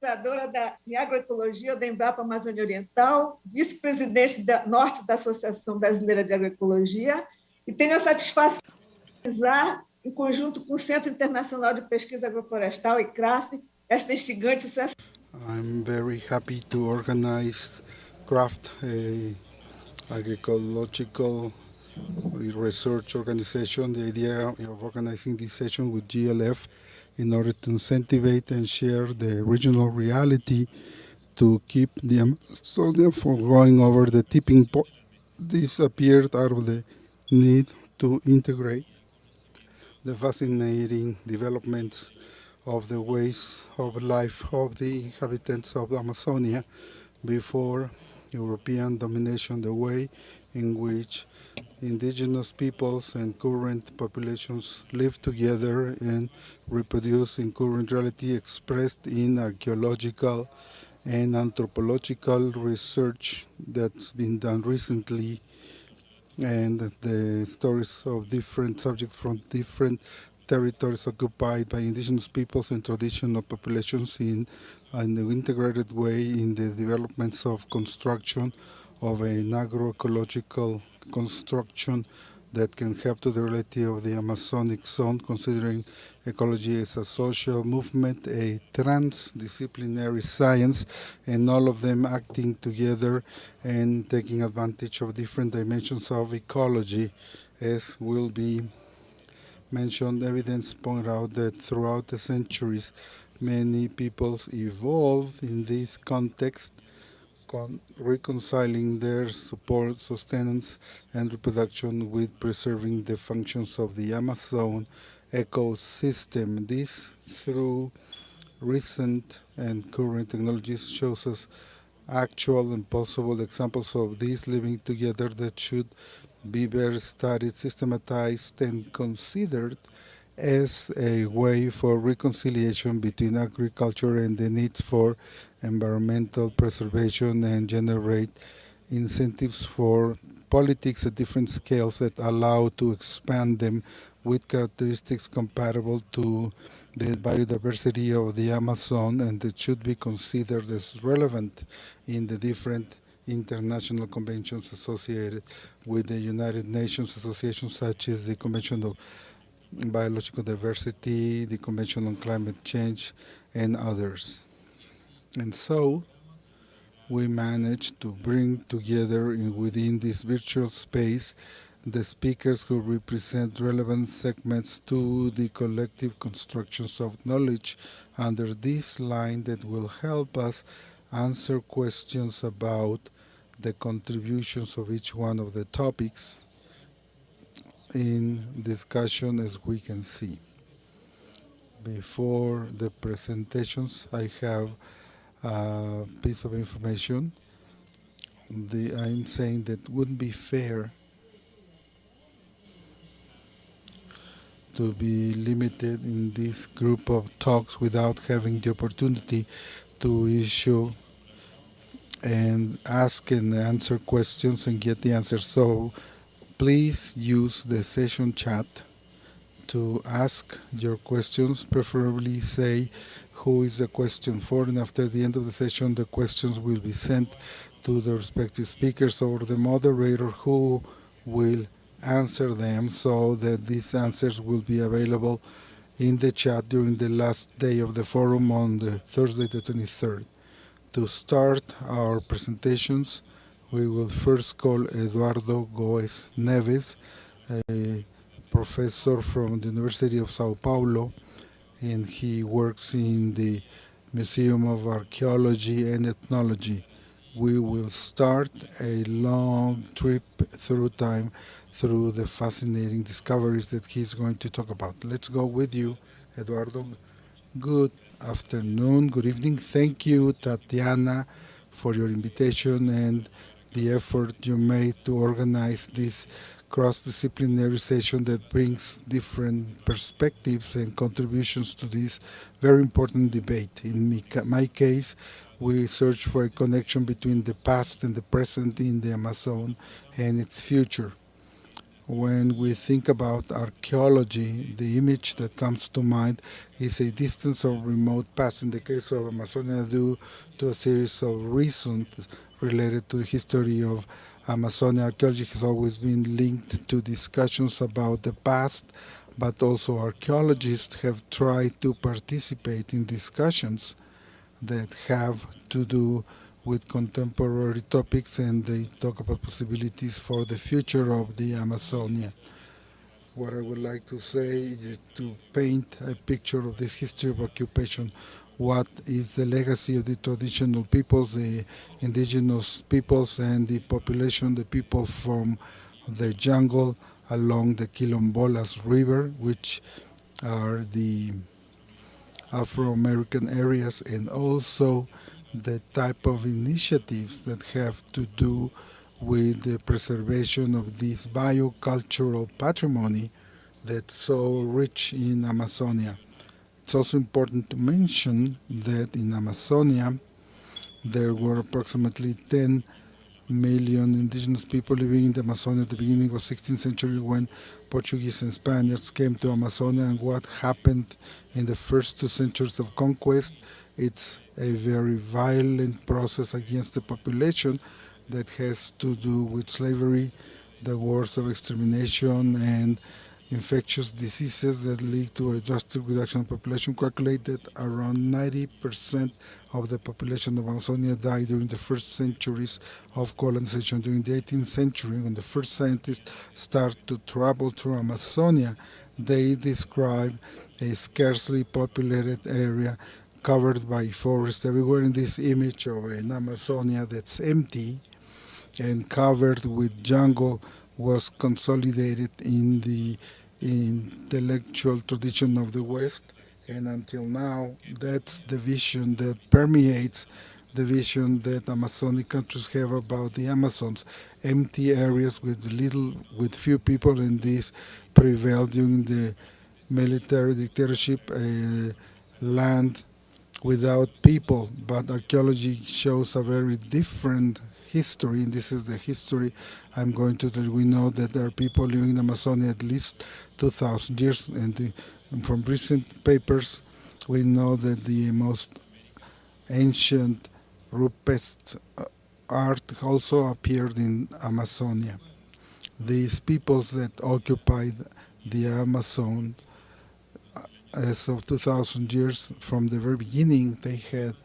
pesquisadora de Agroecologia da Embrapa Amazônia Oriental, vice-presidente norte da Associação Brasileira de Agroecologia, e tenho a satisfação de realizar, em conjunto com o Centro Internacional de Pesquisa Agroflorestal e CRAF, esta instigante sessão. I'm very happy to organize CRAFT, a Agroecological research organization. The idea of organizing this session with GLF in order to incentivize and share the regional reality to keep the Amazonian from going over the tipping point. This appeared out of the need to integrate the fascinating developments of the ways of life of the inhabitants of Amazonia before European domination, the way in which indigenous peoples and current populations live together and reproduce in current reality expressed in archaeological and anthropological research that's been done recently, and the stories of different subjects from different territories occupied by indigenous peoples and traditional populations in an integrated way in the developments of construction of an agroecological construction that can help to the reality of the Amazonic zone, considering ecology as a social movement, a transdisciplinary science, and all of them acting together and taking advantage of different dimensions of ecology, as will be mentioned. Evidence point out that throughout the centuries, many peoples evolved in this context, reconciling their support, sustenance, and reproduction with preserving the functions of the Amazon ecosystem. This, through recent and current technologies, shows us actual and possible examples of this living together that should be better studied, systematized, and considered as a way for reconciliation between agriculture and the needs for environmental preservation, and generate incentives for politics at different scales that allow to expand them with characteristics compatible to the biodiversity of the Amazon, and that should be considered as relevant in the different international conventions associated with the United Nations associations, such as the Convention of Biological Diversity, the Convention on Climate Change, and others. And so we managed to bring together within this virtual space the speakers who represent relevant segments to the collective constructions of knowledge under this line that will help us answer questions about the contributions of each one of the topics in discussion, as we can see. Before the presentations, I have a piece of information. I'm saying that it wouldn't be fair to be limited in this group of talks without having the opportunity to issue and ask and answer questions and get the answers. So please use the session chat to ask your questions. Preferably say who is the question for, and after the end of the session the questions will be sent to the respective speakers or the moderator, who will answer them, so that these answers will be available in the chat during the last day of the forum on the Thursday the 23rd. To start our presentations, we will first call Eduardo Goes Neves, a professor from the University of Sao Paulo, and he works in the Museum of Archeology and Ethnology. We will start a long trip through time through the fascinating discoveries that he's going to talk about. Let's go with you, Eduardo. Good afternoon, good evening. Thank you, Tatiana, for your invitation and the effort you made to organize this cross-disciplinary session that brings different perspectives and contributions to this very important debate. In my case, we search for a connection between the past and the present in the Amazon and its future. When we think about archaeology, the image that comes to mind is a distant or remote past in the case of Amazonia due to a series of reasons related to the history of Amazonia. Archaeology has always been linked to discussions about the past, but also archaeologists have tried to participate in discussions that have to do with contemporary topics, and they talk about possibilities for the future of the Amazonia. What I would like to say is to paint a picture of this history of occupation. What is the legacy of the traditional peoples, the indigenous peoples, and the population, the people from the jungle along the Quilombolas River, which are the Afro-American areas, and also the type of initiatives that have to do with the preservation of this biocultural patrimony that's so rich in Amazonia. It's also important to mention that in Amazonia there were approximately 10 million indigenous people living in the Amazonia at the beginning of 16th century when Portuguese and Spaniards came to Amazonia. And what happened in the first 2 centuries of conquest, it's a very violent process against the population that has to do with slavery, the wars of extermination, and infectious diseases that lead to a drastic reduction of population. Calculate that around 90% of the population of Amazonia died during the first centuries of colonization. During the 18th century, when the first scientists start to travel through Amazonia, they describe a scarcely populated area covered by forest everywhere. In this image of an Amazonia that's empty and covered with jungle was consolidated in the intellectual tradition of the West, and until now, that's the vision that permeates the vision that Amazonic countries have about the Amazons, empty areas with few people, and this prevailed during the military dictatorship, land without people. But archaeology shows a very different history, and this is the history I'm going to tell you. We know that there are people living in Amazonia at least 2,000 years, and from recent papers, we know that the most ancient Rupest art also appeared in Amazonia. These peoples that occupied the Amazon as of 2,000 years, from the very beginning, they had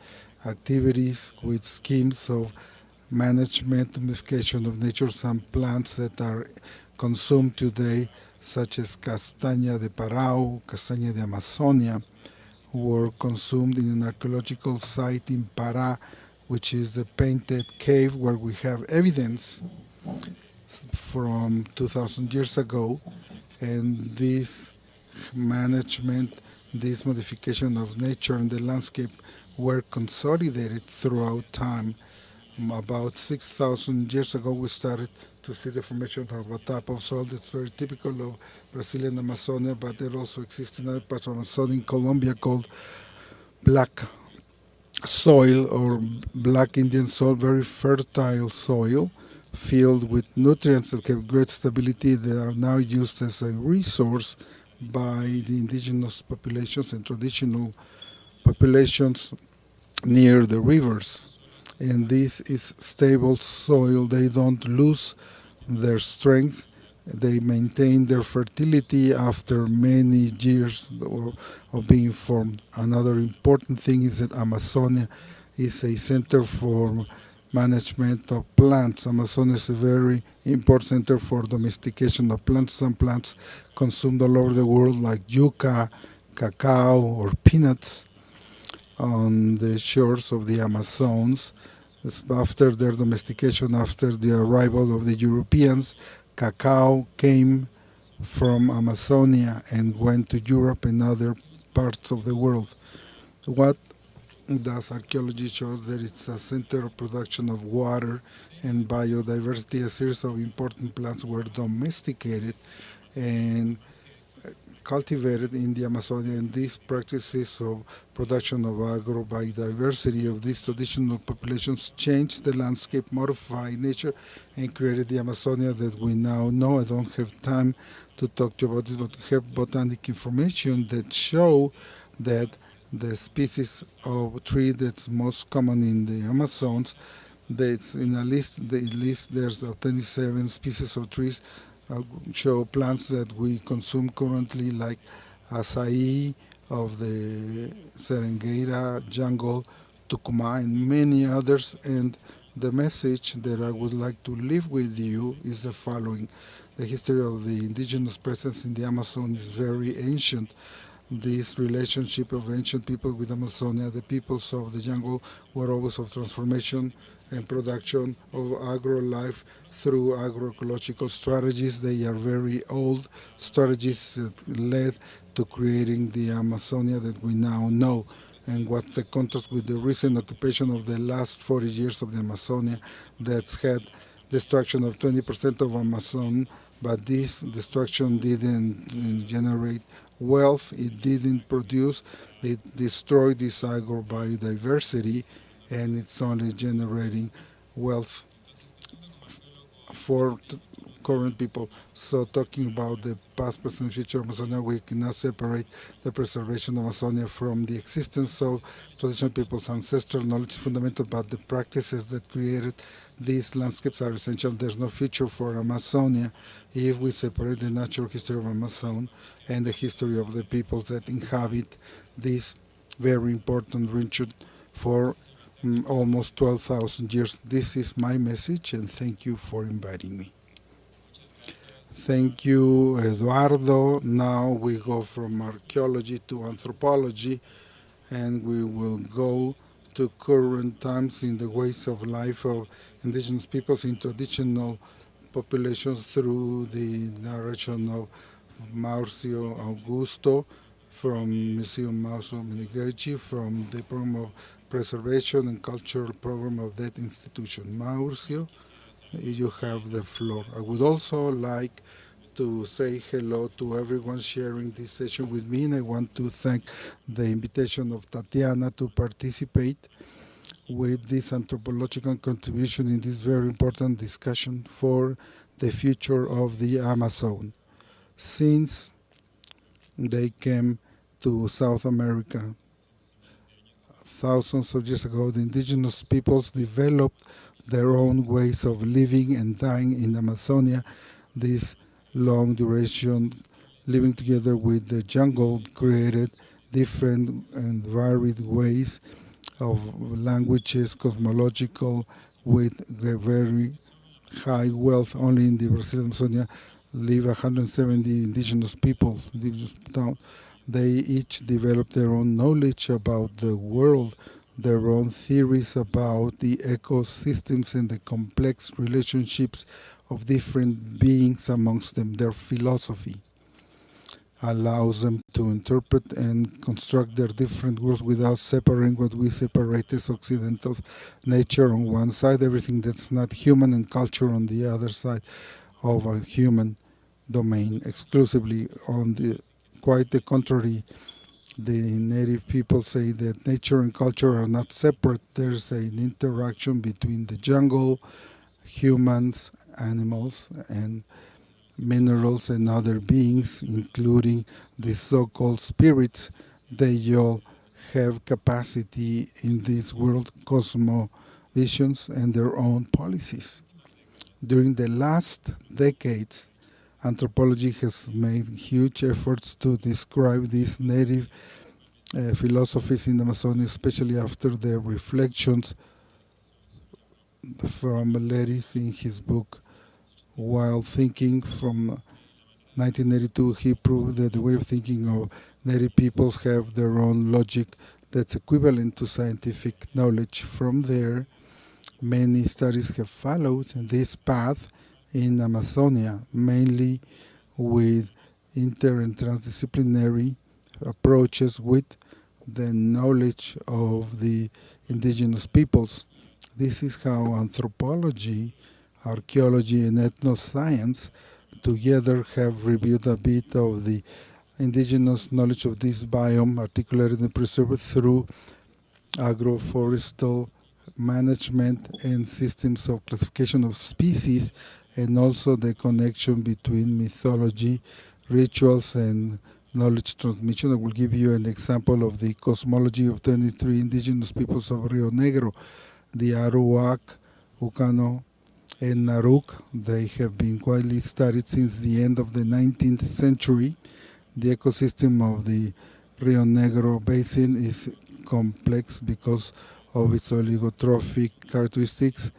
activities with schemes of management and modification of nature. Some plants that are consumed today, such as Castaña de Parao, Castaña de Amazonia, were consumed in an archaeological site in Pará, which is the painted cave where we have evidence from 2,000 years ago. And this management, this modification of nature and the landscape were consolidated throughout time. About 6,000 years ago, we started to see the formation of a type of soil that's very typical of Brazilian Amazonia, but it also exists in other parts of Amazonia, in Colombia, called black soil or black Indian soil, very fertile soil filled with nutrients that have great stability that are now used as a resource by the indigenous populations and traditional populations near the rivers. And this is stable soil. They don't lose their strength. They maintain their fertility after many years of being formed. Another important thing is that Amazonia is a center for management of plants. Amazonia is a very important center for domestication of plants. Some plants consumed all over the world, like yucca, cacao, or peanuts, on the shores of the Amazons. After their domestication, after the arrival of the Europeans, cacao came from Amazonia and went to Europe and other parts of the world. What does archaeology shows? That it's a center of production of water and biodiversity. A series of important plants were domesticated and cultivated in the Amazonia, and these practices of production of agro-biodiversity of these traditional populations changed the landscape, modified nature, and created the Amazonia that we now know. I don't have time to talk to you about this, but we have botanic information that show that the species of tree that's most common in the Amazons, that's in a list, the list there's 27 species of trees, show plants that we consume currently, like acai of the Serengeti jungle, Tucumán, and many others. And the message that I would like to leave with you is the following. The history of the indigenous presence in the Amazon is very ancient. This relationship of ancient people with Amazonia, the peoples of the jungle, were always of transformation and production of agro-life through agroecological strategies. They are very old strategies that led to creating the Amazonia that we now know. And what the contrast with the recent occupation of the last 40 years of the Amazonia that's had destruction of 20% of Amazon, but this destruction didn't generate wealth, it didn't produce, it destroyed this agro-biodiversity, and it's only generating wealth for current people. So talking about the past, present, future of Amazonia, we cannot separate the preservation of Amazonia from the existence of traditional people's ancestral knowledge is fundamental, but the practices that created these landscapes are essential. There's no future for Amazonia if we separate the natural history of Amazon and the history of the peoples that inhabit this very important region for almost 12,000 years. This is my message, and thank you for inviting me. Thank you, Eduardo. Now we go from archaeology to anthropology, and we will go to current times in the ways of life of indigenous peoples in traditional populations through the narration of Mauricio Augusto from Museum Mauricio Meneghetti from the program of preservation and cultural program of that institution. Mauricio, you have the floor. I would also like to say hello to everyone sharing this session with me, and I want to thank the invitation of Tatiana to participate with this anthropological contribution in this very important discussion for the future of the Amazon. Since they came to South America thousands of years ago, the indigenous peoples developed their own ways of living and dying in Amazonia. This long duration living together with the jungle created different and varied ways of languages, cosmological, with a very high wealth. Only in the Brazilian Amazonia live 170 indigenous people. They each developed their own knowledge about the world, their own theories about the ecosystems and the complex relationships of different beings amongst them. Their philosophy allows them to interpret and construct their different worlds without separating what we separate as Occidentals, nature on one side, everything that's not human, and culture on the other side of a human domain exclusively. On the quite the contrary, the native people say that nature and culture are not separate. There's an interaction between the jungle, humans, animals, and minerals and other beings, including the so-called spirits. They all have capacity in this world, cosmovisions, and their own policies. During the last decades, anthropology has made huge efforts to describe these native philosophies in Amazonia, especially after the reflections from Leris in his book Wild Thinking from 1982. He proved that the way of thinking of native peoples have their own logic that's equivalent to scientific knowledge. From there, many studies have followed this path in Amazonia, mainly with inter and transdisciplinary approaches with the knowledge of the indigenous peoples. This is how anthropology, archaeology, and ethnoscience together have reviewed a bit of the indigenous knowledge of this biome, articulated and preserved through agroforestal management and systems of classification of species, and also the connection between mythology, rituals, and knowledge transmission. I will give you an example of the cosmology of 23 indigenous peoples of Rio Negro, the Aruac, Ucano, and Naruk. They have been widely studied since the end of the 19th century. The ecosystem of the Rio Negro basin is complex because of its oligotrophic characteristics.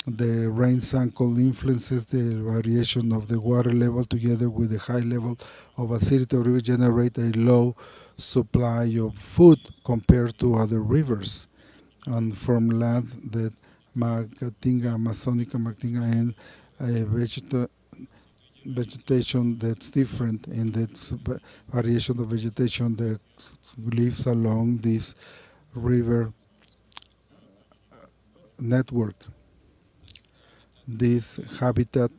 The rain cycle influences the variation of the water level together with the high level of acidity of the river generate a low supply of food compared to other rivers. And from land that Marcatinga, Amazonica, Marcatinga, and a vegetation that's different, and that's variation of vegetation that lives along this river network. This habitat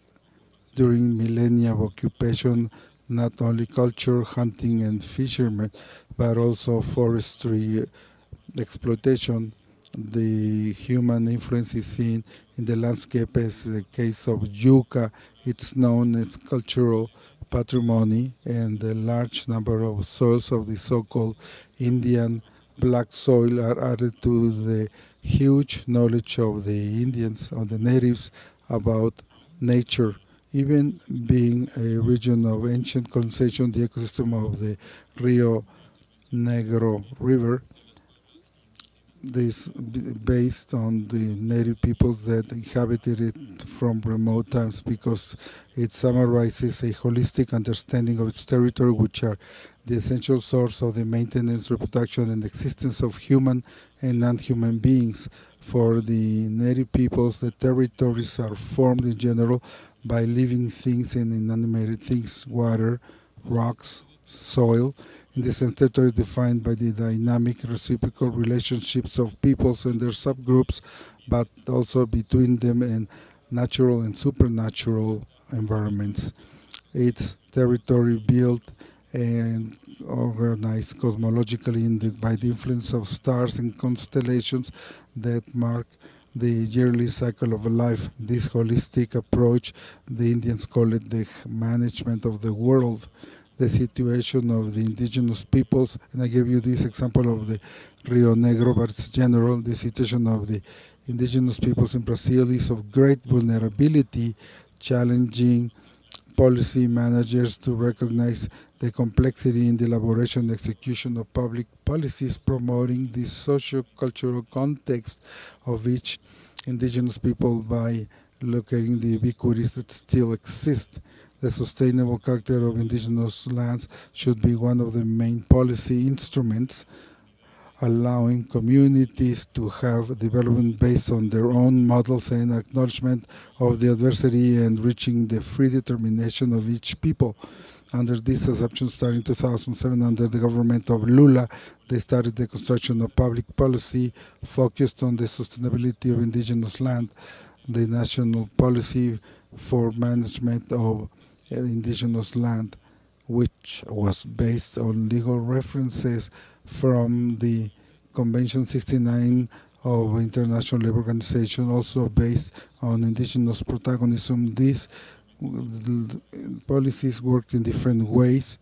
during millennia of occupation, not only culture, hunting, and fishermen, but also forestry exploitation. The human influence is seen in the landscape as the case of yucca. It's known as cultural patrimony, and the large number of soils of the so-called Indian black soil are added to the huge knowledge of the Indians, of the natives, about nature. Even being a region of ancient colonization, the ecosystem of the Rio Negro River, this based on the native peoples that inhabited it from remote times, because it summarizes a holistic understanding of its territory, which are the essential source of the maintenance, reproduction, and existence of human and non-human beings. For the native peoples, the territories are formed in general by living things and inanimate things: water, rocks, soil. In this sense, territory is defined by the dynamic reciprocal relationships of peoples and their subgroups, but also between them and natural and supernatural environments. Its territory built and organized cosmologically by the influence of stars and constellations that mark the yearly cycle of life. This holistic approach, the Indians call it the management of the world. The situation of the indigenous peoples, and I gave you this example of the Rio Negro, but it's general. The situation of the indigenous peoples in Brazil is of great vulnerability, challenging policy managers to recognize the complexity in the elaboration and execution of public policies promoting the socio-cultural context of each indigenous people by locating the ubiquities that still exist. The sustainable character of indigenous lands should be one of the main policy instruments, allowing communities to have development based on their own models and acknowledgement of the adversity and reaching the free determination of each people. Under this assumption, starting 2007, under the government of Lula, they started the construction of public policy focused on the sustainability of indigenous land, the national policy for management of indigenous land, which was based on legal references from the Convention 69 of International Labour Organization, also based on indigenous protagonism. These policies worked in different ways.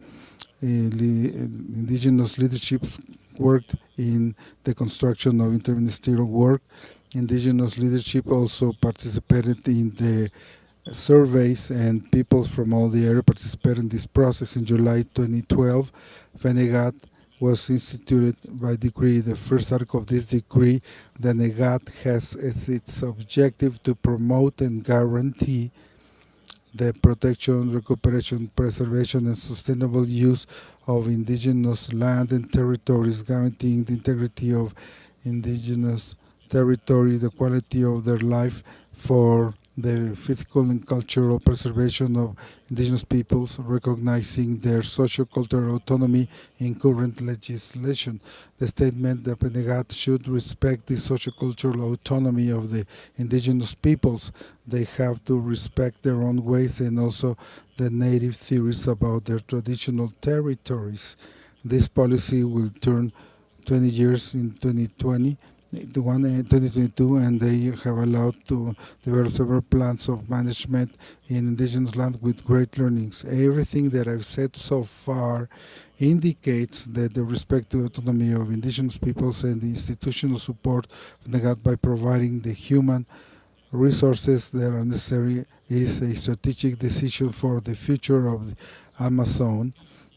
Indigenous leaderships worked in the construction of interministerial work. Indigenous leadership also participated in the surveys, and people from all the area participated in this process. In July 2012, FENEGAT was instituted by decree. The first article of this decree, the NEGAT, has as its objective to promote and guarantee the protection, recuperation, preservation, and sustainable use of indigenous land and territories, guaranteeing the integrity of indigenous territory, the quality of their life, for the physical and cultural preservation of indigenous peoples, recognizing their socio-cultural autonomy in current legislation. The statement that PNEGAT should respect the socio-cultural autonomy of the indigenous peoples. They have to respect their own ways and also the native theories about their traditional territories. This policy will turn 20 years in 2020, 2022, and they have allowed to develop several plans of management in indigenous land with great learnings. Everything that I've said so far indicates that the respect to autonomy of indigenous peoples and the institutional support by providing the human resources that are necessary is a strategic decision for the future of the Amazon.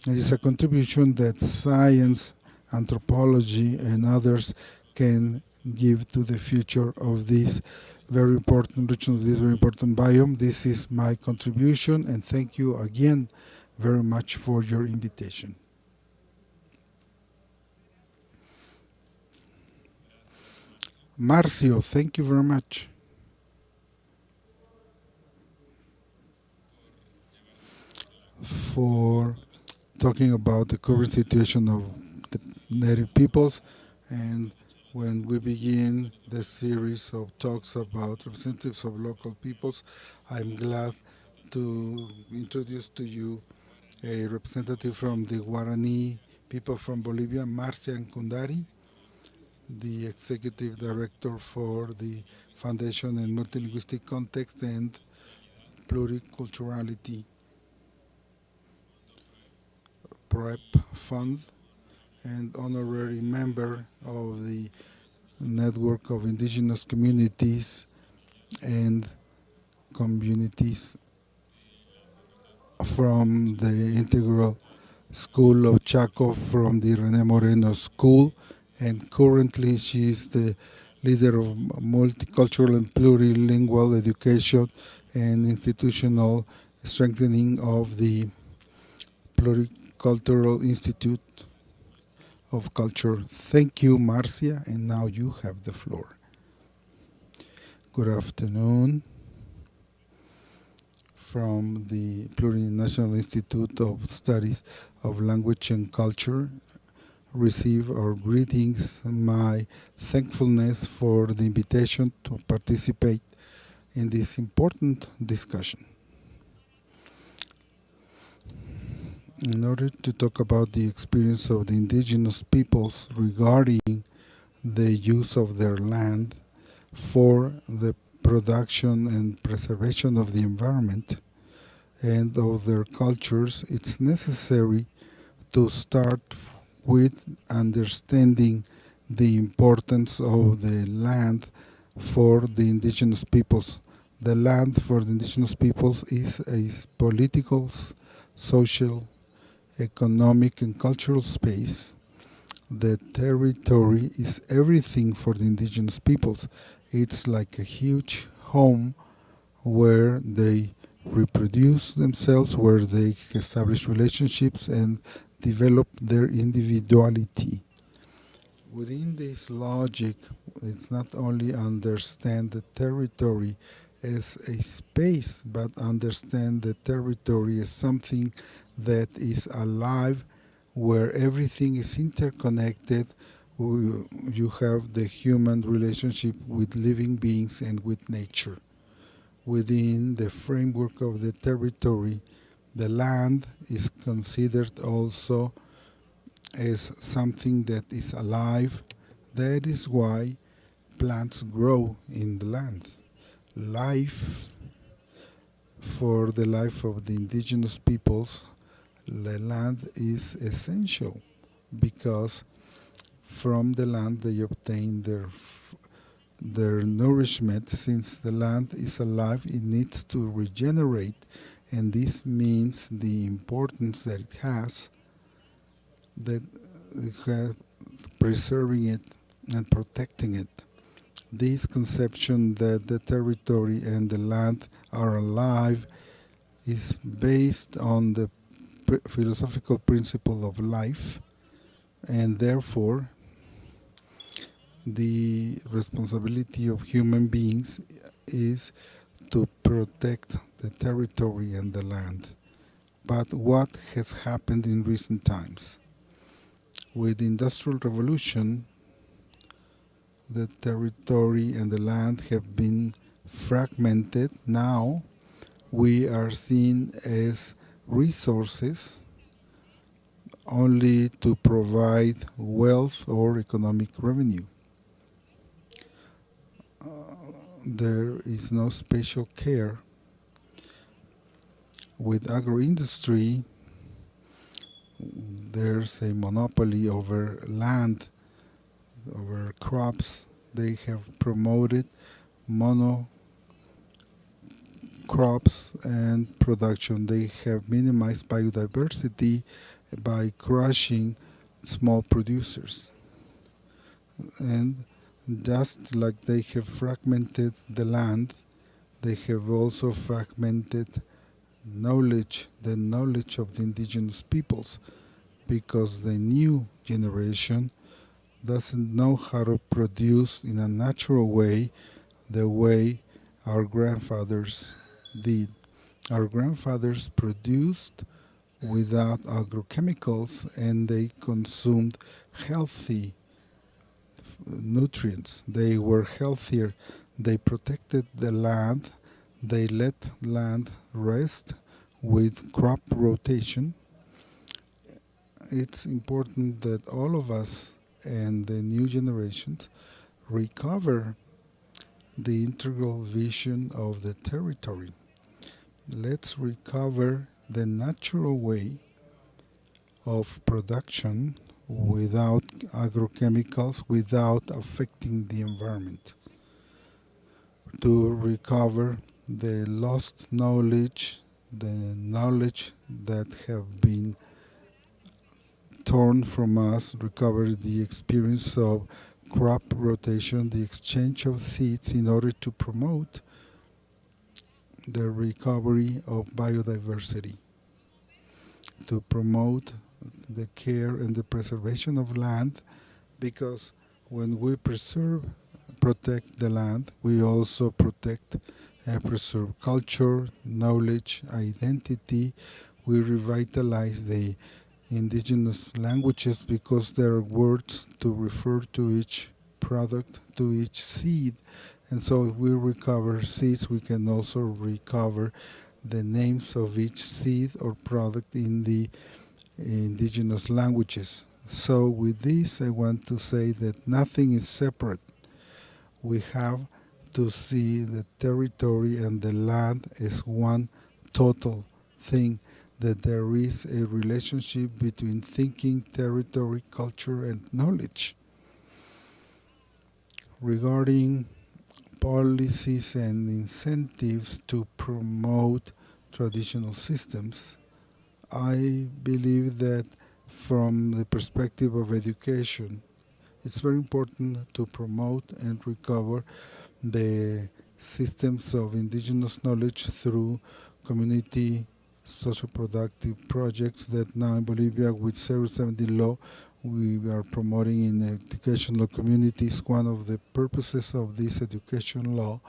It is a contribution that science, anthropology, and others can give to the future of this very important region, of this very important biome. This is my contribution, and thank you again very much for your invitation. Marcio, thank you very much. For talking about the current situation of the native peoples, and when we begin the series of talks about representatives of local peoples, I'm glad to introduce to you a representative from the Guarani people from Bolivia, Marcia Kundari, the executive director for the Foundation in Multilinguistic Context and Pluriculturality PREP Fund, and honorary member of the Network of Indigenous Communities and Communities from the Integral School of Chaco from the René Moreno School, and currently she is the leader of multicultural and plurilingual education and institutional strengthening of the Pluricultural Institute of Culture. Thank you, Marcia, and now you have the floor. Good afternoon. From the Plurinational Institute of Studies of Language and Culture, receive our greetings and my thankfulness for the invitation to participate in this important discussion. In order to talk about the experience of the indigenous peoples regarding the use of their land for the production and preservation of the environment and of their cultures, it's necessary to start with understanding the importance of the land for the indigenous peoples. The land for the indigenous peoples is a political, social, economic, and cultural space. The territory is everything for the indigenous peoples. It's like a huge home where they reproduce themselves, where they establish relationships and develop their individuality. Within this logic, it's not only understand the territory as a space, but understand the territory as something that is alive, where everything is interconnected. You have the human relationship with living beings and with nature. Within the framework of the territory, the land is considered also as something that is alive. That is why plants grow in the land. Life, for the life of the indigenous peoples, the land is essential because from the land they obtain their nourishment. Since the land is alive, it needs to regenerate, and this means the importance that it has, preserving it and protecting it. This conception that the territory and the land are alive is based on the philosophical principle of life, and therefore the responsibility of human beings is to protect the territory and the land. But what has happened in recent times? With the Industrial Revolution, the territory and the land have been fragmented. Now we are seen as resources only to provide wealth or economic revenue. There is no special care. With agro-industry, there's a monopoly over land, over crops. They have promoted monocrops and production. They have minimized biodiversity by crushing small producers. And just like they have fragmented the land, they have also fragmented the knowledge of the indigenous peoples, because the new generation doesn't know how to produce in a natural way the way our grandfathers did. Our grandfathers produced without agrochemicals, and they consumed healthy nutrients. They were healthier. They protected the land. They let land rest with crop rotation. It's important that all of us and the new generations recover the integral vision of the territory. Let's recover the natural way of production without agrochemicals, without affecting the environment. To recover the lost knowledge, the knowledge that have been torn from us, recover the experience of crop rotation, the exchange of seeds in order to promote the recovery of biodiversity, to promote the care and the preservation of land, because when we protect the land, we also protect and preserve culture, knowledge, identity. We revitalize the indigenous languages because there are words to refer to each product, to each seed. And so if we recover seeds, we can also recover the names of each seed or product in the indigenous languages. So with this, I want to say that nothing is separate. We have to see the territory and the land as one total thing, that there is a relationship between thinking, territory, culture, and knowledge. Regarding policies and incentives to promote traditional systems, I believe that from the perspective of education, it's very important to promote and recover the systems of indigenous knowledge through community social productive projects that now in Bolivia with 070 law we are promoting in educational communities. One of the purposes of this education law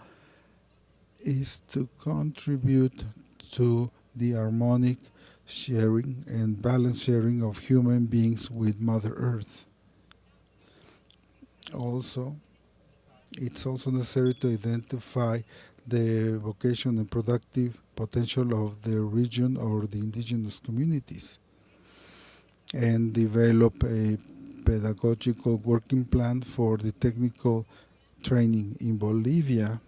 is to contribute to the harmonic sharing and balanced sharing of human beings with Mother Earth. Also, it's also necessary to identify the vocation and productive potential of the region or the indigenous communities and develop a pedagogical working plan for the technical training. In Bolivia,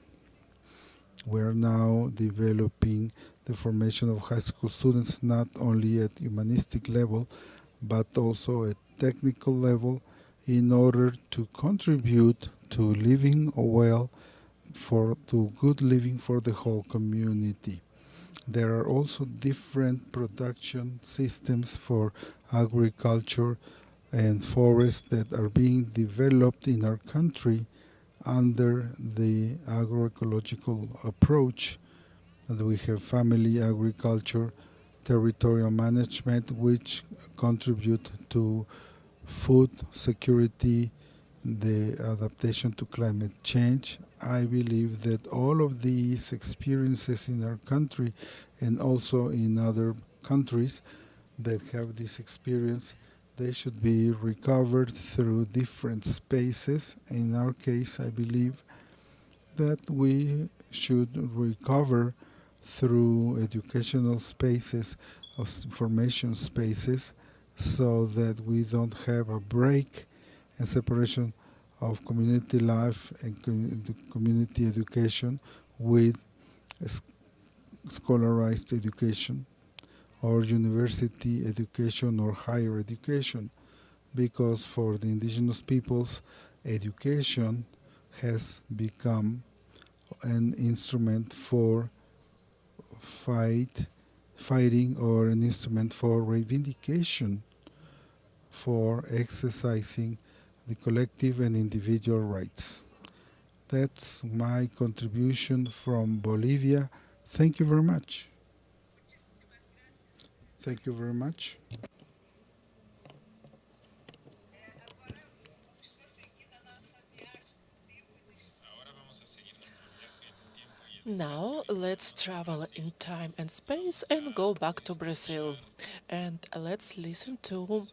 we're now developing the formation of high school students not only at humanistic level but also at technical level in order to contribute to living well, to good living for the whole community. There are also different production systems for agriculture and forests that are being developed in our country under the agroecological approach. And we have family agriculture, territorial management, which contribute to food security, the adaptation to climate change. I believe that all of these experiences in our country and also in other countries that have this experience, they should be recovered through different spaces. In our case, I believe that we should recover through educational spaces, of information spaces, so that we don't have a break and separation of community life and community education with scholarized education or university education or higher education, because for the indigenous peoples, education has become an instrument for fighting, or an instrument for reivindication, for exercising the collective and individual rights. That's my contribution from Bolivia. Thank you very much. Thank you very much. Now let's travel in time and space and go back to Brazil. And let's listen to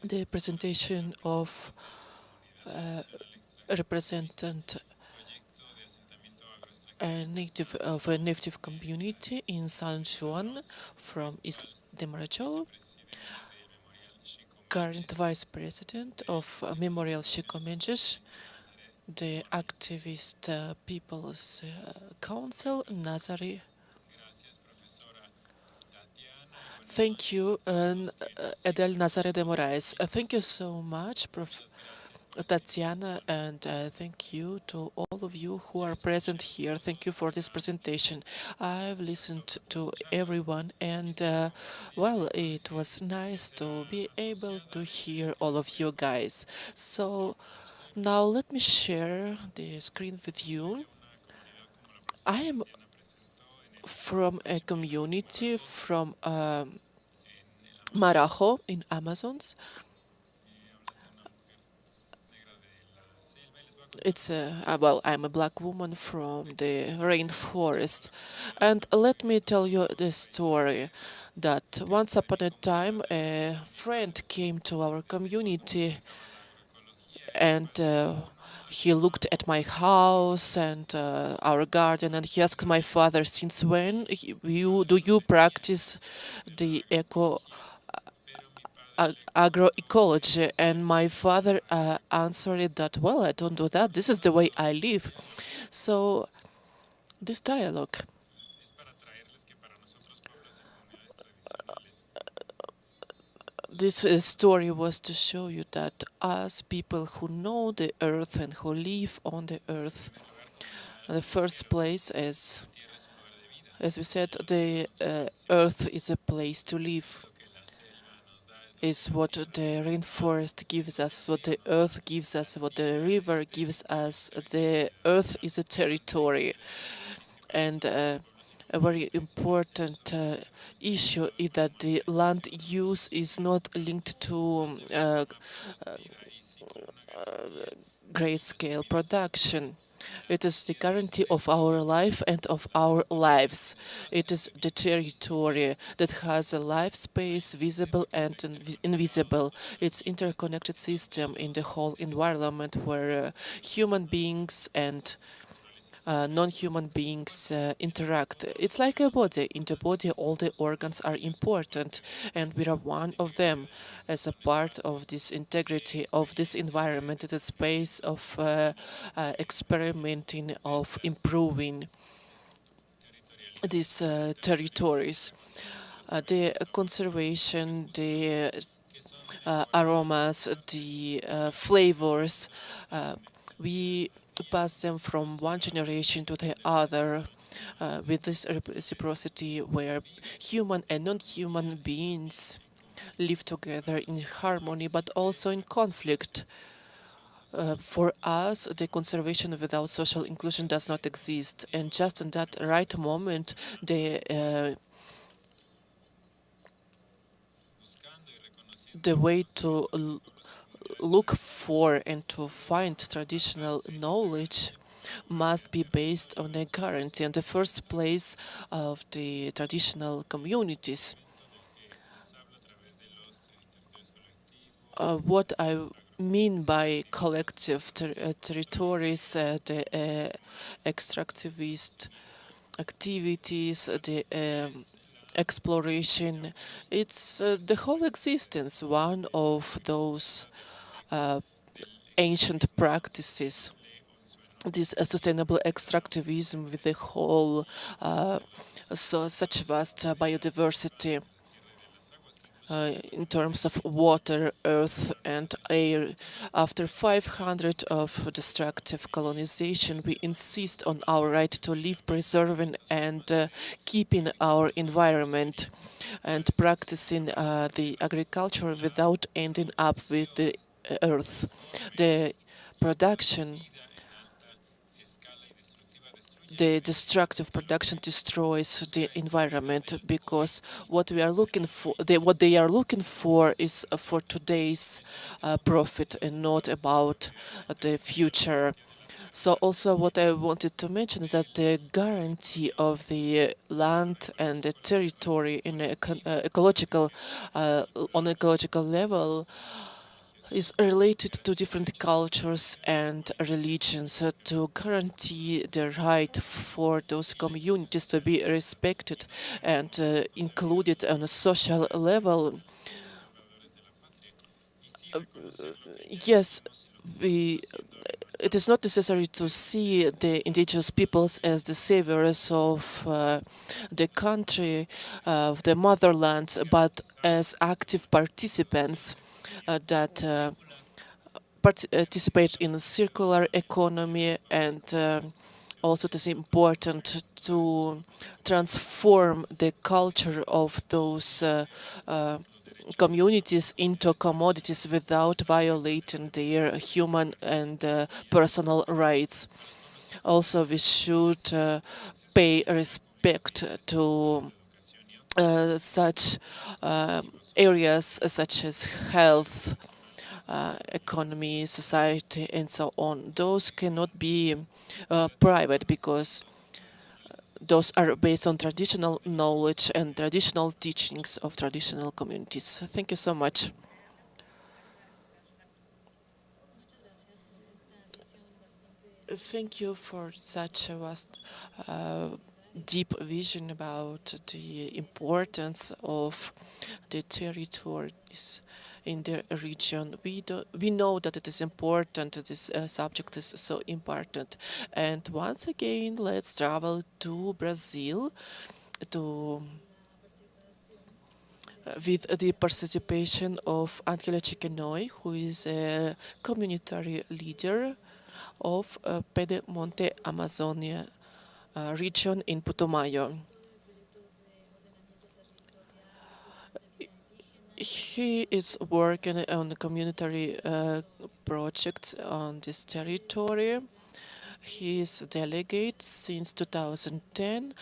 the presentation of a representative of a native community in San Juan from Isla de Marajó, current vice president of Memorial Chico Mendes, the activist People's Council, Nazare. Thank you, Edel Nazare de Moraes. Thank you so much, Prof. Tatiana, and thank you to all of you who are present here. Thank you for this presentation. I've listened to everyone, and well, it was nice to be able to hear all of you guys. So now let me share the screen with you. I am from a community from Marajo in Amazons. It's well, I'm a black woman from the rainforest, and let me tell you the story that once upon a time a friend came to our community, and he looked at my house and our garden, and he asked my father, "Since when you practice the agroecology?" And my father answered that, "Well, I don't do that. This is the way I live." So this dialogue, this story was to show you that us people who know the earth and who live on the earth, in the first place, as we said, the earth is a place to live. Is what the rainforest gives us, what the earth gives us, what the river gives us. The earth is a territory, and a very important issue is that the land use is not linked to great scale production. It is the guarantee of our life and of our lives. It is the territory that has a life space, visible and invisible. It's interconnected system in the whole environment where human beings and non-human beings interact. It's like a body. In the body, all the organs are important, and we are one of them. As a part of this integrity of this environment, it's a space of experimenting, of improving these territories. The conservation, the aromas, the flavors, we pass them from one generation to the other with this reciprocity where human and non-human beings live together in harmony but also in conflict. For us, the conservation without social inclusion does not exist, and just in that right moment, the way to look for and to find traditional knowledge must be based on a guarantee in the first place of the traditional communities. What I mean by collective territories, the extractivist activities, the exploration. It's the whole existence, one of those ancient practices. This sustainable extractivism with the whole such vast biodiversity in terms of water, earth, and air. After 500 of destructive colonization, we insist on our right to live, preserving and keeping our environment and practicing the agriculture without ending up with the earth. The production, the destructive production destroys the environment, because what we are looking for, what they are looking for is for today's profit and not about the future. So also what I wanted to mention is that the guarantee of the land and the territory in ecological, on ecological level is related to different cultures and religions, to guarantee the right for those communities to be respected and included on a social level. Yes, we. It is not necessary to see the indigenous peoples as the saviors of the country, of the motherland, but as active participants that participate in a circular economy, and also it is important to transform the culture of those communities into commodities without violating their human and personal rights. Also, we should pay respect to such areas such as health, economy, society, and so on. Those cannot be private, because those are based on traditional knowledge and traditional teachings of traditional communities. Thank you so much. Thank you for such a vast, deep vision about the importance of the territories in the region. We know that it is important. This subject is so important. And once again, let's travel to Brazil to with the participation of Anthropology, who is a community leader of Pedemonte Amazonia region in Putumayo. He is working on community projects on this territory. He is a delegate since 2010,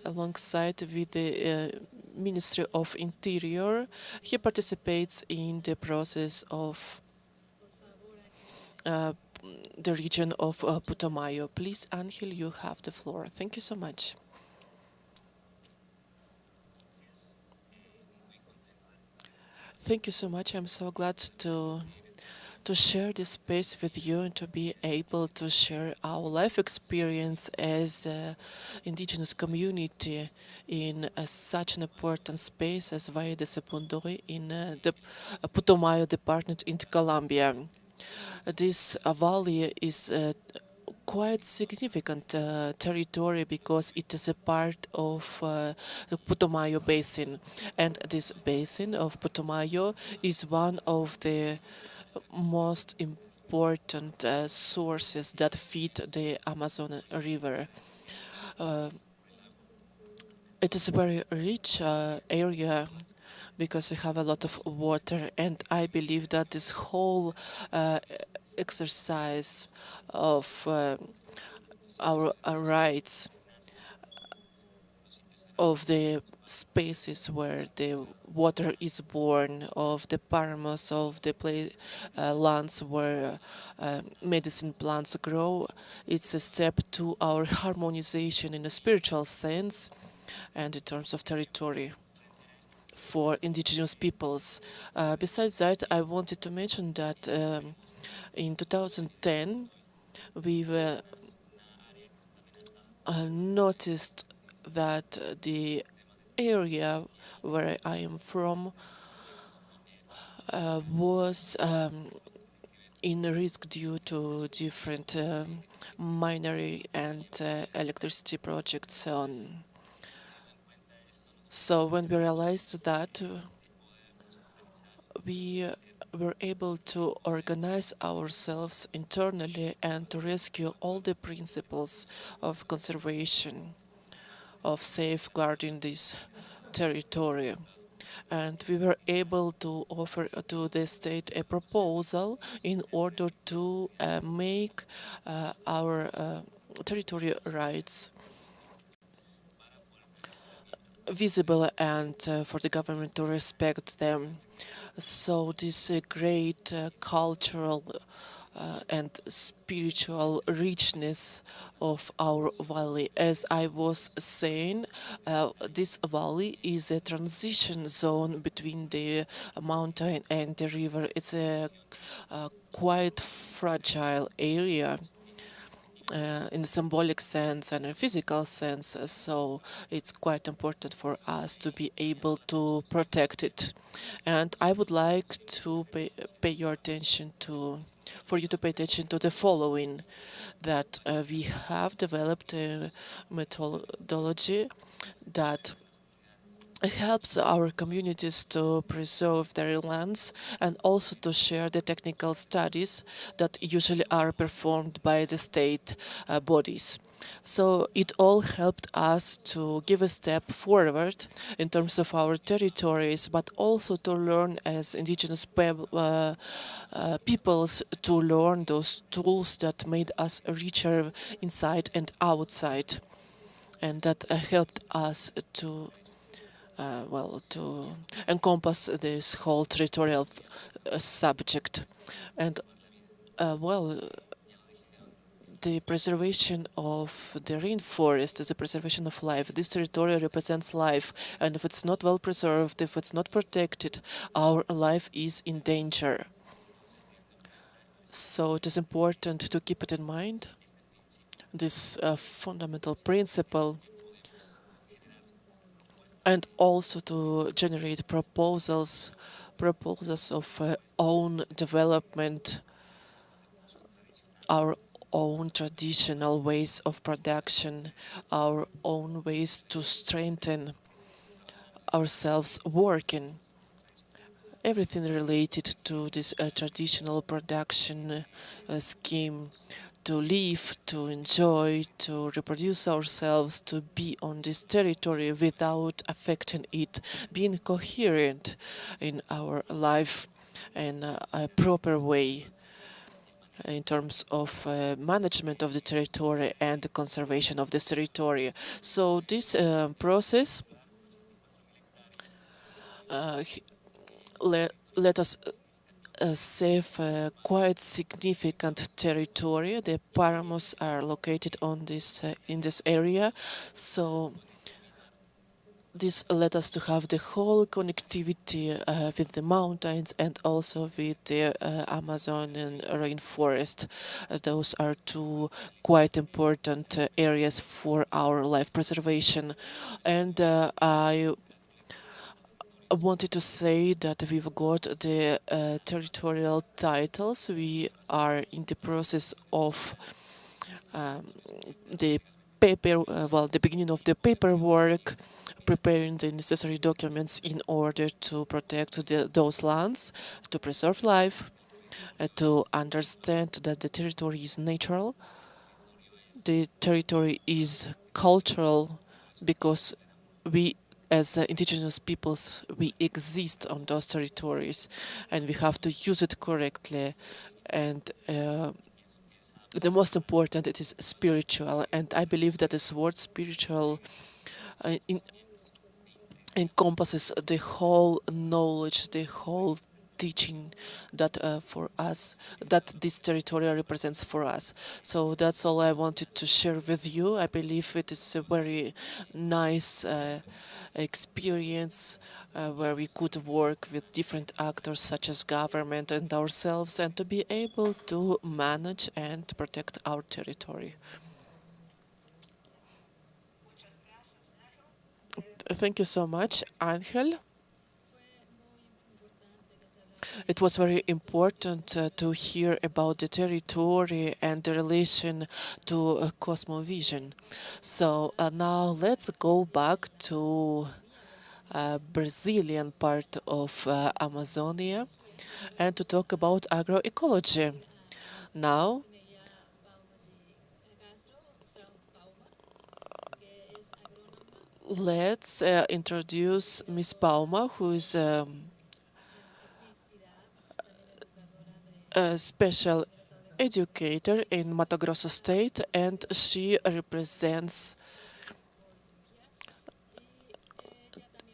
alongside with the Ministry of Interior. He participates in the process of the region of Putumayo. Please, Angel, you have the floor. Thank you so much. Thank you so much. I'm so glad to share this space with you and to be able to share our life experience as an indigenous community in such an important space as Valle de Sepundoi in the Putumayo department in Colombia. This valley is quite significant territory, because it is a part of the Putumayo Basin, and this basin of Putumayo is one of the most important sources that feed the Amazon River. It is a very rich area, because we have a lot of water, and I believe that this whole exercise of our rights, of the spaces where the water is born, of the paramos, of the lands where medicine plants grow, it's a step to our harmonization in a spiritual sense and in terms of territory for indigenous peoples. Besides that, I wanted to mention that in 2010 we were noticed that the area where I am from was in risk due to different minery and electricity projects on. So when we realized that, we were able to organize ourselves internally and to rescue all the principles of conservation, of safeguarding this territory. And we were able to offer to the state a proposal in order to make our territory rights visible and for the government to respect them. So this great cultural and spiritual richness of our valley. As I was saying, this valley is a transition zone between the mountain and the river. It's a quite fragile area in a symbolic sense and a physical sense, so it's quite important for us to be able to protect it. And I would like to pay your attention to, for you to pay attention to the following, that we have developed a methodology that helps our communities to preserve their lands and also to share the technical studies that usually are performed by the state bodies. So it all helped us to give a step forward in terms of our territories, but also to learn as indigenous peoples to learn those tools that made us richer inside and outside, and that helped us to to encompass this whole territorial subject. And the preservation of the rainforest is a preservation of life. This territory represents life, and if it's not well preserved, if it's not protected, our life is in danger. So it is important to keep it in mind, this fundamental principle, and also to generate proposals of own development, our own traditional ways of production, our own ways to strengthen ourselves working. Everything related to this traditional production scheme, to live, to enjoy, to reproduce ourselves, to be on this territory without affecting it, being coherent in our life in a proper way in terms of management of the territory and the conservation of this territory. So this process let us save quite significant territory. The paramos are located on this in this area, so this led us to have the whole connectivity with the mountains and also with the Amazonian rainforest. Those are two quite important areas for our life preservation. And I wanted to say that we've got the territorial titles. We are in the process of the the beginning of the paperwork, preparing the necessary documents in order to protect those lands, to preserve life, to understand that the territory is natural, the territory is cultural, because we as indigenous peoples, we exist on those territories and we have to use it correctly. And the most important, it is spiritual. And I believe that this word spiritual uh, in, encompasses the whole knowledge, the whole teaching that for us, that this territory represents for us. So that's all I wanted to share with you. I believe it is a very nice experience where we could work with different actors such as government and ourselves, and to be able to manage and protect our territory. Thank you so much, Angel. It was very important to hear about the territory and the relation to cosmovision. So now let's go back to Brazilian part of Amazonia and to talk about agroecology. Now, let's introduce Miss Palma, who is a special educator in Mato Grosso State, and she represents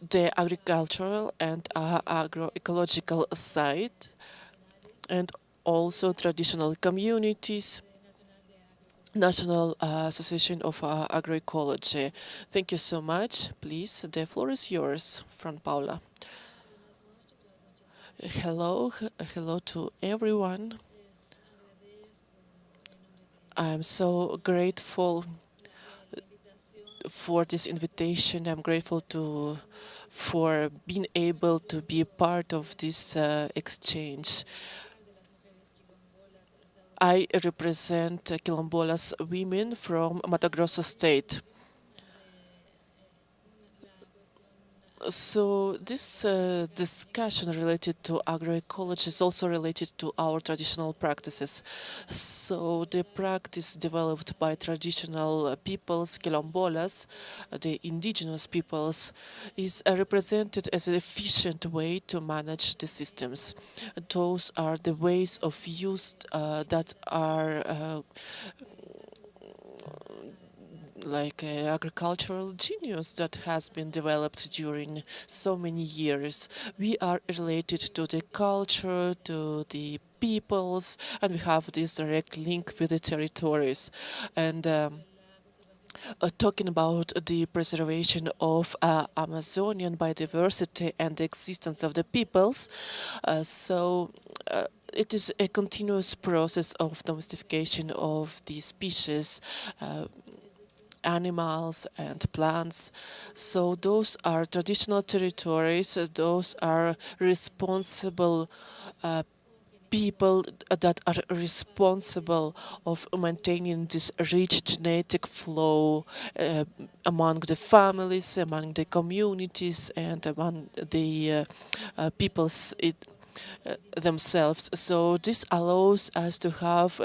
the agricultural and agroecological side, and also traditional communities, National Association of Agroecology. Thank you so much. Please, the floor is yours, Fran Paula. Hello to everyone. I'm so grateful for this invitation. I'm grateful for being able to be a part of this exchange. I represent Quilombolas women from Mato Grosso State. So this discussion related to agroecology is also related to our traditional practices. So the practice developed by traditional peoples, quilombolas, the indigenous peoples, is represented as an efficient way to manage the systems. Those are the ways of use that are like agricultural genius that has been developed during so many years. We are related to the culture, to the peoples, and we have this direct link with the territories. And talking about the preservation of Amazonian biodiversity and the existence of the peoples, it is a continuous process of domestication of the species, animals and plants. So those are traditional territories, those are responsible people that are responsible of maintaining this rich genetic flow among the families, among the communities, and among the peoples themselves. So this allows us to have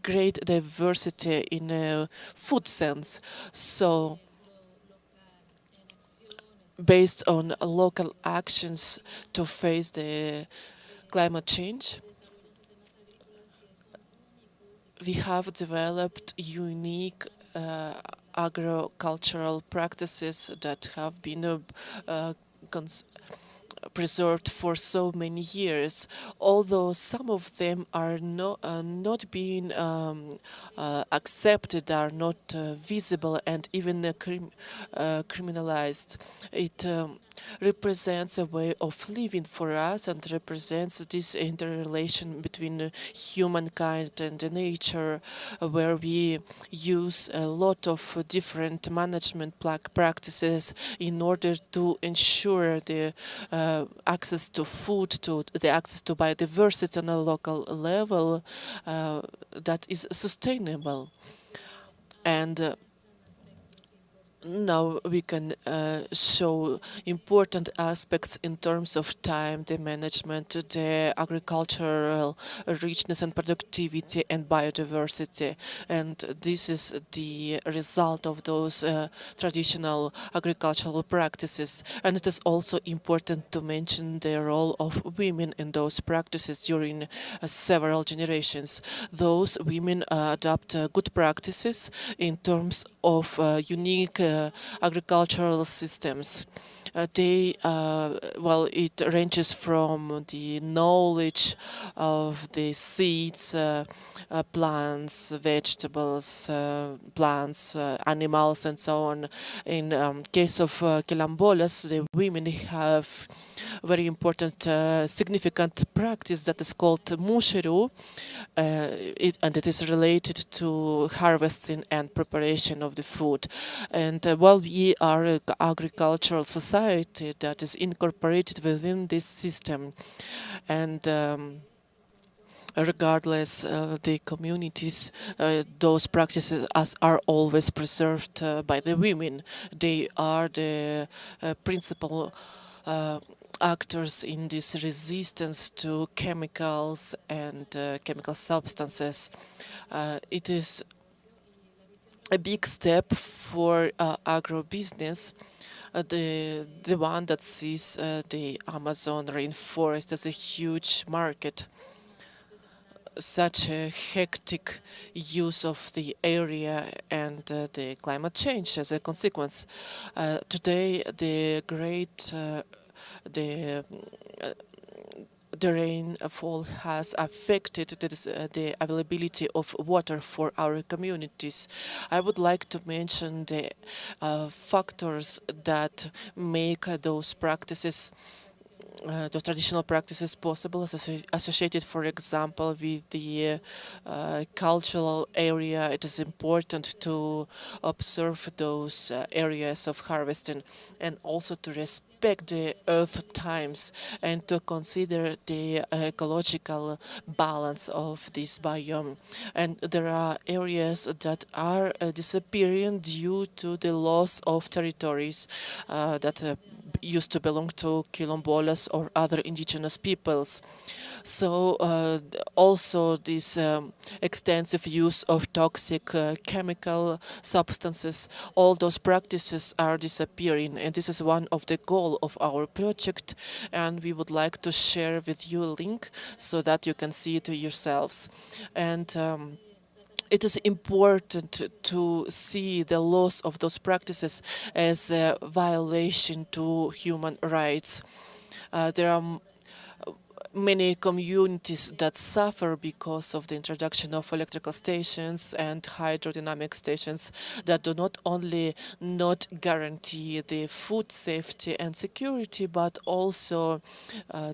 great diversity in a food sense. So based on local actions to face the climate change, we have developed unique agricultural practices that have been preserved for so many years, although some of them are not being accepted, are not visible, and even criminalized. It represents a way of living for us and represents this interrelation between humankind and nature, where we use a lot of different management practices in order to ensure the access to food, to the access to biodiversity on a local level that is sustainable. And now we can show important aspects in terms of time, the management, the agricultural richness and productivity and biodiversity. And this is the result of those traditional agricultural practices. And it is also important to mention the role of women in those practices during several generations. Those women adopt good practices in terms of unique agricultural systems. It ranges from the knowledge of the seeds, plants, vegetables, plants, animals, and so on. In case of Quilombolas, the women have very important, significant practice that is called mushiru, and it is related to harvesting and preparation of the food. And while we are an agricultural society that is incorporated within this system, and regardless the communities, those practices are always preserved by the women. They are the principal actors in this resistance to chemicals and chemical substances. It is a big step for agro-business, the one that sees the Amazon rainforest as a huge market. Such a hectic use of the area and the climate change as a consequence. Today, the great the rainfall has affected the availability of water for our communities. I would like to mention the factors that make those practices, those traditional practices possible, associated, for example, with the cultural area. It is important to observe those areas of harvesting and also to respect the earth times and to consider the ecological balance of this biome. And there are areas that are disappearing due to the loss of territories that used to belong to quilombolas or other indigenous peoples. So also this extensive use of toxic chemical substances, all those practices are disappearing, and this is one of the goals of our project, and we would like to share with you a link so that you can see it yourselves. And it is important to see the loss of those practices as a violation to human rights. There are many communities that suffer because of the introduction of electrical stations and hydrodynamic stations that do not only not guarantee the food safety and security, but also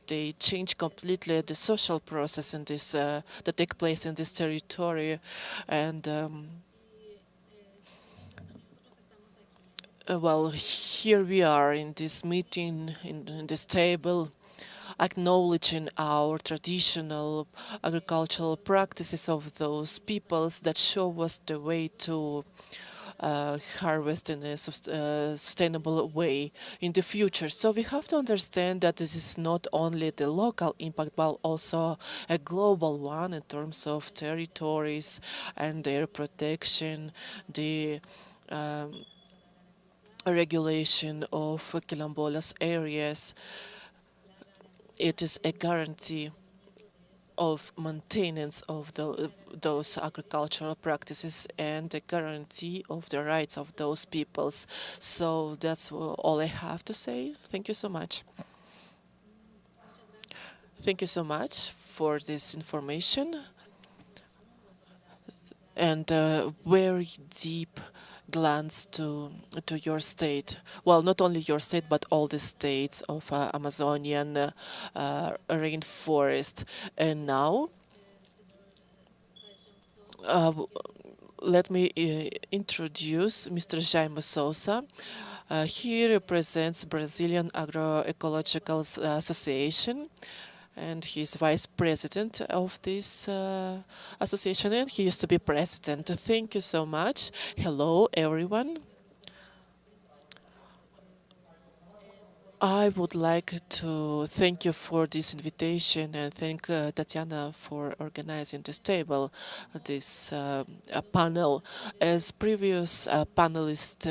they change completely the social process in this that take place in this territory. And well, here we are in this meeting, in this table, acknowledging our traditional agricultural practices of those peoples that show us the way to harvest in a sustainable way in the future. So we have to understand that this is not only the local impact, but also a global one in terms of territories and their protection, the regulation of quilombolas areas. It is a guarantee of maintenance of those agricultural practices and a guarantee of the rights of those peoples. So that's all I have to say. Thank you so much. Thank you so much for this information and very deep glance to your state. Well, not only your state, but all the states of Amazonian rainforest. And now, let me introduce Mr. Jaime Sousa. He represents Brazilian Agroecological Association, and he's vice president of this association, and he used to be president. Thank you so much. Hello, everyone. I would like to thank you for this invitation and thank Tatiana for organizing this table, this panel. As previous panelists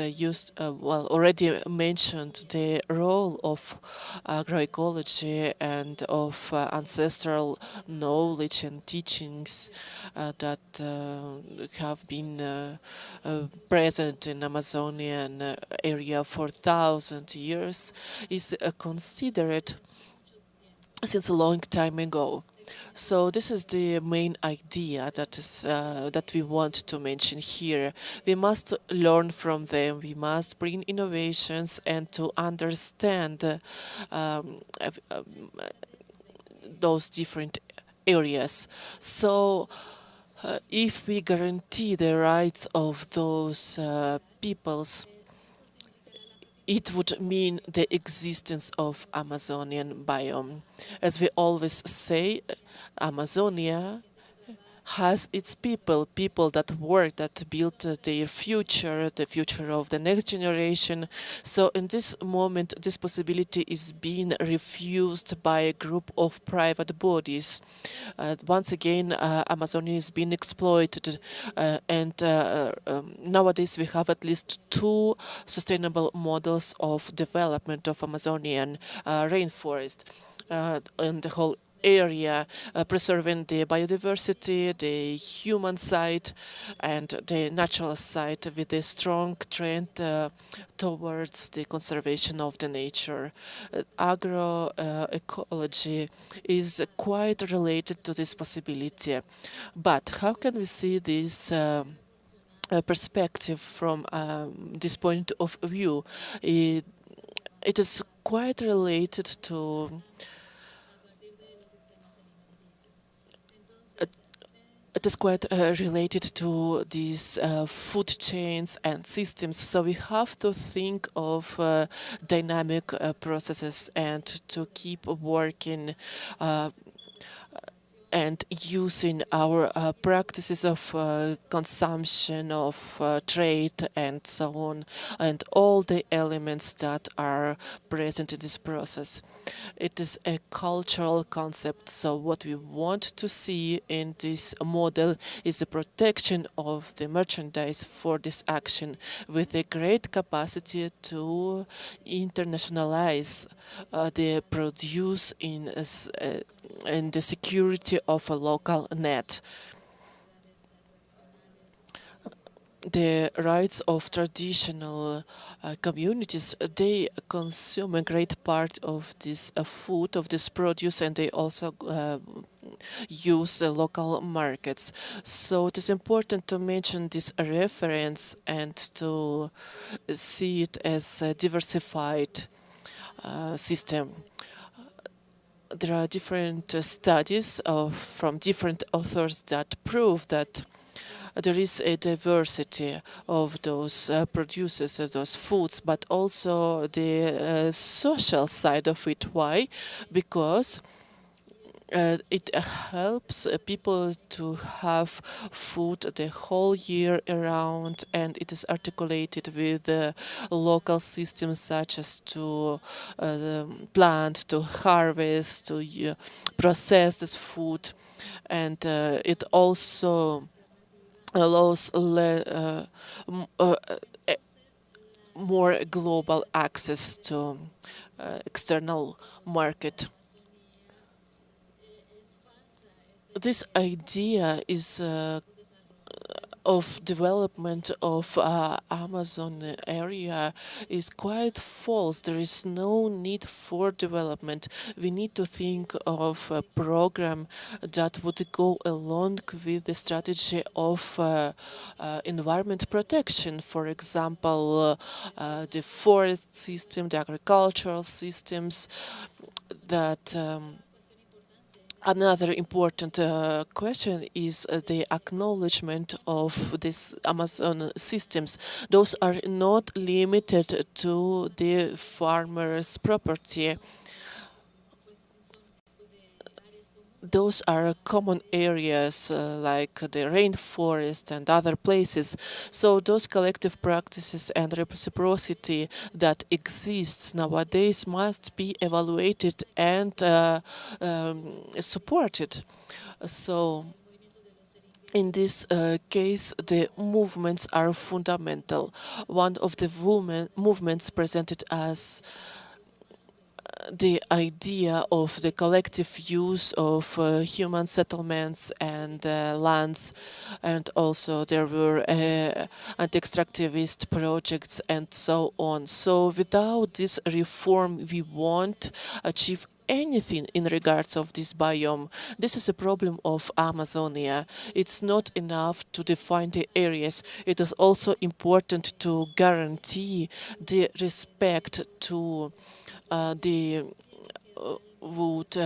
already mentioned the role of agroecology and of ancestral knowledge and teachings that have been present in Amazonian area for 1,000 years is considered since a long time ago. So this is the main idea that we want to mention here. We must learn from them. We must bring innovations and to understand those different areas. So if we guarantee the rights of those peoples, it would mean the existence of Amazonian biome. As we always say, Amazonia has its people that work, that build their future, the future of the next generation. So in this moment, this possibility is being refused by a group of private bodies. Once again, Amazonia is being exploited, and nowadays we have at least two sustainable models of development of Amazonian rainforest in the whole area, preserving the biodiversity, the human side, and the natural side with a strong trend towards the conservation of the nature. Agroecology is quite related to this possibility. But how can we see this perspective from this point of view? It is quite related to it is quite related to these food chains and systems. So we have to think of dynamic processes and to keep working and using our practices of consumption, of trade, and so on, and all the elements that are present in this process. It is a cultural concept, so what we want to see in this model is a protection of the merchandise for this action with a great capacity to internationalize the produce in the security of a local net. The rights of traditional communities, they consume a great part of this food, of this produce, and they also use local markets. So it is important to mention this reference and to see it as a diversified system. There are different studies from different authors that prove that there is a diversity of those producers of those foods, but also the social side of it. Why? Because it helps people to have food the whole year around, and it is articulated with local systems such as to plant, to harvest, to process this food, and it also allows more global access to external market. This idea is of development of Amazon area is quite false. There is no need for development. We need to think of a program that would go along with the strategy of environment protection. For example, the forest system, the agricultural systems that another important question is the acknowledgement of these Amazon systems. Those are not limited to the farmer's property. Those are common areas like the rainforest and other places. So those collective practices and reciprocity that exists nowadays must be evaluated and supported. So in this case, the movements are fundamental. One of the movements presented as the idea of the collective use of human settlements and lands, and also there were anti-extractivist projects and so on. So without this reform, we won't achieve anything in regards of this biome. This is a problem of Amazonia. It's not enough to define the areas. It is also important to guarantee the respect to the wood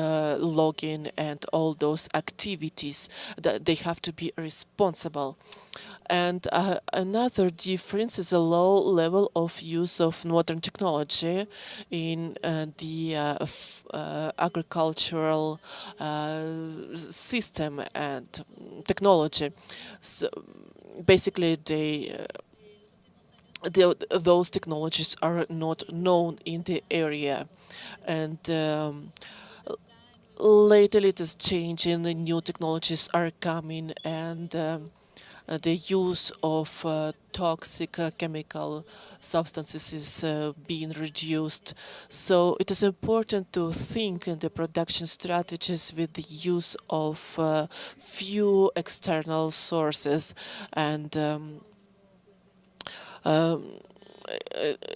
logging and all those activities, that they have to be responsible. And another difference is a low level of use of modern technology in the agricultural system and technology. So basically, those technologies are not known in the area, and lately it is changing. New technologies are coming, and the use of toxic chemical substances is being reduced. So it is important to think in the production strategies with the use of few external sources, and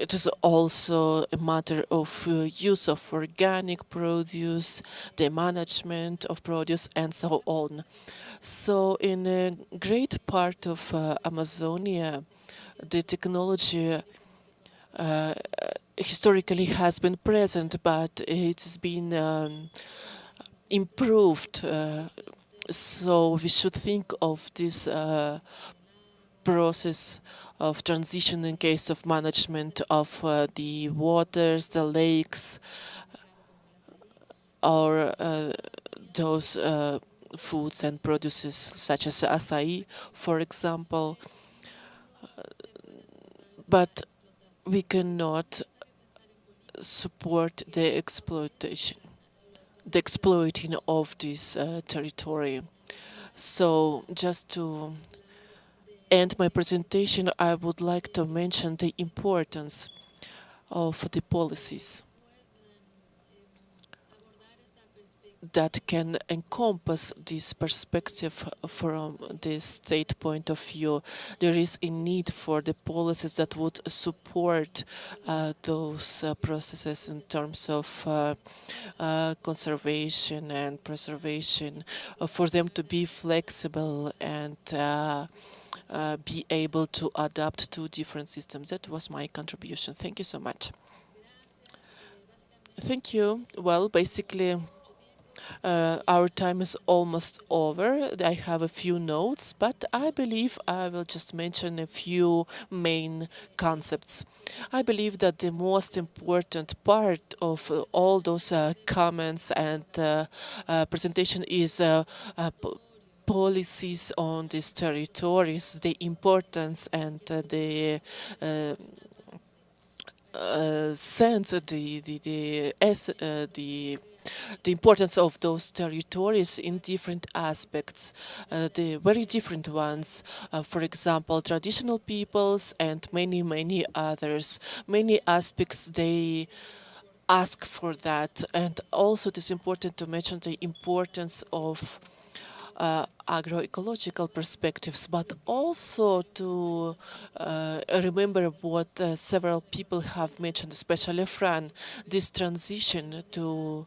it is also a matter of use of organic produce, the management of produce, and so on. So in a great part of Amazonia, the technology historically has been present, but it has been improved. So we should think of this process of transition in case of management of the waters, the lakes, or those foods and produces such as acai, for example. But we cannot support the exploiting of this territory. So just to end my presentation, I would like to mention the importance of the policies that can encompass this perspective from the state point of view. There is a need for the policies that would support those processes in terms of conservation and preservation, for them to be flexible and be able to adapt to different systems. That was my contribution. Thank you so much. Thank you. Well, basically, our time is almost over. I have a few notes, but I believe I will just mention a few main concepts. I believe that the most important part of all those comments and presentation is policies on these territories, the importance and sense, the importance of those territories in different aspects, the very different ones. For example, traditional peoples and many others. Many aspects they ask for that, and also it is important to mention the importance of agroecological perspectives, but also to remember what several people have mentioned, especially Fran, this transition to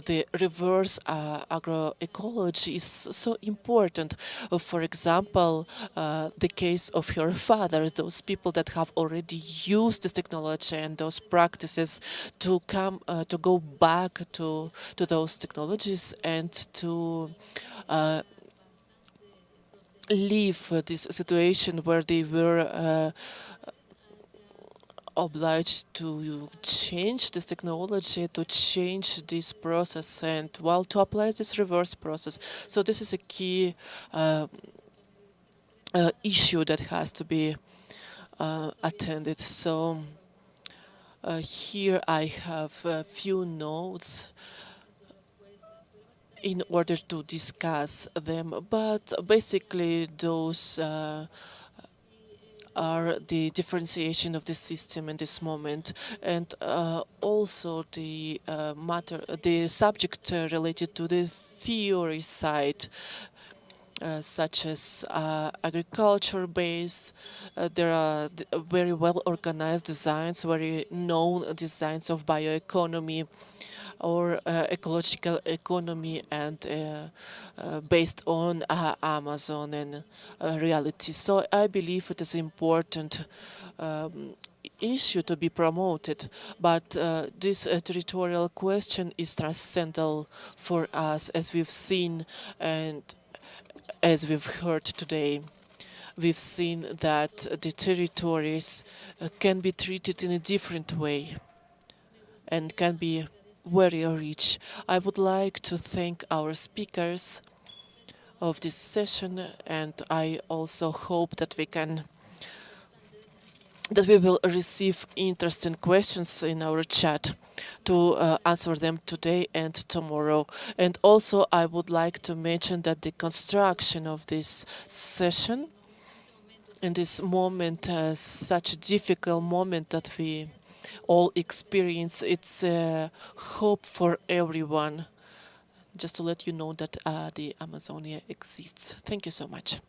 the reverse agroecology is so important. For example, the case of her father, those people that have already used this technology and those practices to come to go back to those technologies and to leave this situation where they were obliged to change this technology, to change this process, and well, to apply this reverse process. So this is a key issue that has to be attended. So here I have a few notes in order to discuss them, but basically those are the differentiation of the system in this moment, and also the the subject related to the theory side, such as agriculture base. There are very well organized designs, very known designs of bioeconomy, or ecological economy and based on Amazon and reality. So I believe it is important issue to be promoted, but this territorial question is transcendental for us, as we've seen and as we've heard today. We've seen that the territories can be treated in a different way and can be very rich. I would like to thank our speakers of this session, and I also hope that we will receive interesting questions in our chat to answer them today and tomorrow. And also I would like to mention that the construction of this session in this moment, such a difficult moment that we all experience, it's a hope for everyone. Just to let you know that the Amazonia exists. Thank you so much.